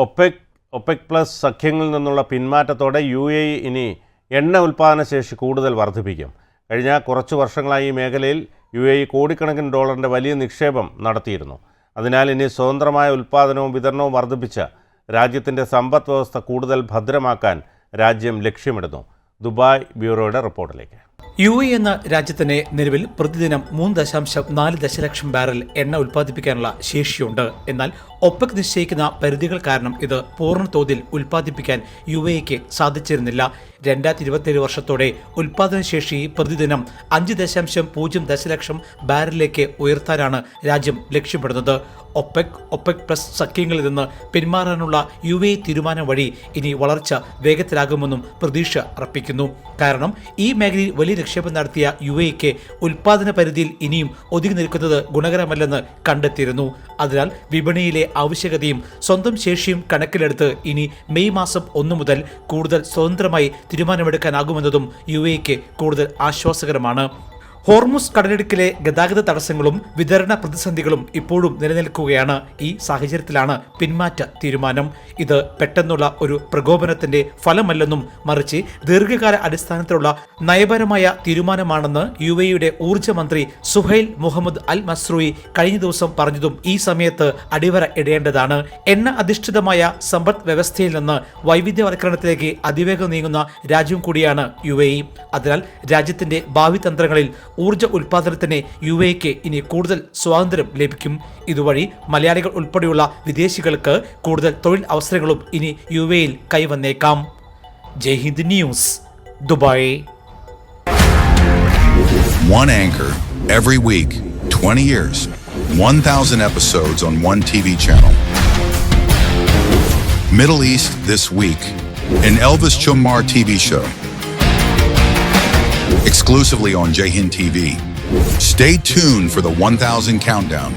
OPEC plus സഖ്യങ്ങളിൽ നിന്നുള്ള പിന്മാറ്റത്തോടെ UAE ഇനി എണ്ണ ഉൽപ്പാദന ശേഷി കൂടുതൽ വർദ്ധിപ്പിക്കും. കഴിഞ്ഞ കുറച്ച് വർഷങ്ങളായി ഈ മേഖലയിൽ UAE കോടിക്കണക്കിന് ഡോളറിൻ്റെ വലിയ നിക്ഷേപം നടത്തിയിരുന്നു. അതിനാൽ ഇനി സ്വതന്ത്രമായ ഉൽപ്പാദനവും വിതരണവും വർദ്ധിപ്പിച്ച് രാജ്യത്തിൻ്റെ സമ്പദ് വ്യവസ്ഥ കൂടുതൽ ഭദ്രമാക്കാൻ രാജ്യം ലക്ഷ്യമിടുന്നു. ദുബായ് ബ്യൂറോയുടെ റിപ്പോർട്ടിലേക്ക്. UAE എന്ന രാജ്യത്തിന് നിലവിൽ പ്രതിദിനം 3.4 ദശലക്ഷം ബാരൽ എണ്ണ ഉൽപ്പാദിപ്പിക്കാനുള്ള ശേഷിയുണ്ട്. എന്നാൽ ഒപെക് നിശ്ചയിക്കുന്ന പരിധികൾ കാരണം ഇത് പൂർണ്ണ തോതിൽ ഉൽപ്പാദിപ്പിക്കാൻ UAEക്ക് സാധിച്ചിരുന്നില്ല. 2027 വർഷത്തോടെ ഉൽപ്പാദനശേഷി പ്രതിദിനം 5.0 ദശലക്ഷം ബാരലിലേക്ക് ഉയർത്താനാണ് രാജ്യം ലക്ഷ്യമിടുന്നത്. ഒപെക് പ്ലസ് സഖ്യങ്ങളിൽ നിന്ന് പിന്മാറാനുള്ള UAE തീരുമാനം വഴി ഇനി വളർച്ച വേഗത്തിലാകുമെന്നും പ്രതീക്ഷ അർപ്പിക്കുന്നു. കാരണം ഈ മേഖലയിൽ വലിയ നിക്ഷേപം നടത്തിയ UAEക്ക് ഉൽപ്പാദന പരിധിയിൽ ഇനിയും ഒതുങ്ങി നിൽക്കുന്നത് ഗുണകരമല്ലെന്ന് കണ്ടെത്തിയിരുന്നു. അതിനാൽ വിപണിയിലെ ആവശ്യകതയും സ്വന്തം ശേഷിയും കണക്കിലെടുത്ത് ഇനി മെയ് മാസം 1 മുതൽ കൂടുതൽ സ്വതന്ത്രമായി തീരുമാനമെടുക്കാനാകുമെന്നതും UAEക്ക് കൂടുതൽ ആശ്വാസകരമാണ്. ഹോർമുസ് കടലിടുക്കിലെ ഗതാഗത തടസ്സങ്ങളും വിതരണ പ്രതിസന്ധികളും ഇപ്പോഴും നിലനിൽക്കുകയാണ്. ഈ സാഹചര്യത്തിലാണ് പിന്മാറ്റ തീരുമാനം. ഇത് പെട്ടെന്നുള്ള ഒരു പ്രകോപനത്തിന്റെ ഫലമല്ലെന്നും മറിച്ച് ദീർഘകാല അടിസ്ഥാനത്തിലുള്ള നയപരമായ തീരുമാനമാണെന്ന് UAEയുടെ ഊർജ്ജ മന്ത്രി സുഹൈൽ മുഹമ്മദ് അൽ മസ്രൂയി കഴിഞ്ഞ ദിവസം പറഞ്ഞതും ഈ സമയത്ത് അടിവര ഇടേണ്ടതാണ്. എണ്ണ അധിഷ്ഠിതമായ സമ്പദ് വ്യവസ്ഥയിൽ നിന്ന് വൈവിധ്യവൽക്കരണത്തിലേക്ക് അതിവേഗം നീങ്ങുന്ന രാജ്യം കൂടിയാണ് UAE. അതിനാൽ രാജ്യത്തിന്റെ ഭാവി തന്ത്രങ്ങളിൽ ഊർജ്ജ ഉൽപ്പാദനത്തിന് UAEക്ക് ഇനി കൂടുതൽ സ്വാതന്ത്ര്യം ലഭിക്കും. ഇതുവഴി മലയാളികൾ ഉൾപ്പെടെയുള്ള വിദേശികൾക്ക് കൂടുതൽ തൊഴിൽ അവസരങ്ങളും ഇനി UAEയിൽ കൈവന്നേക്കാം. Jai Hind news, Dubai. One anchor every week, 20 years, 1,000 episodes on one TV channel. Middle East this week, an Elvis Chumar TV show. Exclusively on Jai Hind TV. Stay tuned for the 1000 countdown.